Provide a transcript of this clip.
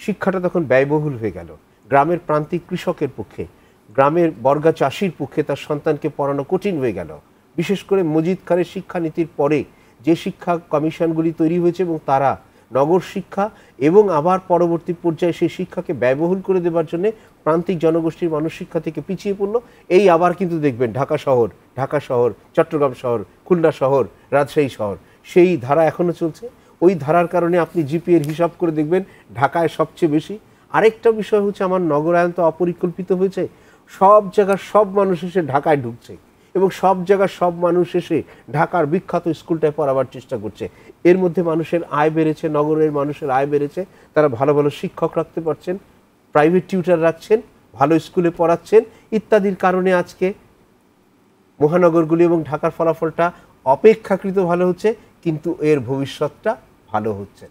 শিক্ষাটা তখন ব্যয়বহুল হয়ে গেল। গ্রামের প্রান্তিক কৃষকের পক্ষে, গ্রামের বর্গা চাষির পক্ষে তার সন্তানকে পড়ানো কঠিন হয়ে গেল। বিশেষ করে মজিদ খানের শিক্ষানীতির পরে যে শিক্ষা কমিশনগুলি তৈরি হয়েছে এবং তারা নগর শিক্ষা এবং আবার পরবর্তী পর্যায়ে সেই শিক্ষাকে ব্যয়বহুল করে দেওয়ার জন্য প্রান্তিক জনগোষ্ঠীর মানুষ শিক্ষা থেকে পিছিয়ে পড়ল। এই আবার কিন্তু দেখবেন ঢাকা শহর, চট্টগ্রাম শহর, খুলনা শহর, রাজশাহী শহর, সেই ধারা এখনও চলছে। ওই ধারার কারণে আপনি জিপিএ এর হিসাব করে দেখবেন ঢাকায় সবচেয়ে বেশি। আরেকটা বিষয় হচ্ছে আমার নগরায়ন তো অপরিকল্পিত হয়েছে, সব জায়গার সব মানুষ এসে ঢাকায় ঢুকছে এবং সব জায়গার সব মানুষ এসে ঢাকার বিখ্যাত স্কুলটায় পড়াবার চেষ্টা করছে। এর মধ্যে মানুষের আয় বেড়েছে, নগরের মানুষের আয় বেড়েছে, তারা ভালো ভালো শিক্ষক রাখতে পারছেন, প্রাইভেট টিউটার রাখছেন, ভালো স্কুলে পড়াচ্ছেন ইত্যাদির কারণে আজকে মহানগরগুলি এবং ঢাকার ফলাফলটা অপেক্ষাকৃত ভালো হচ্ছে, কিন্তু এর ভবিষ্যৎটা ভালো হচ্ছে।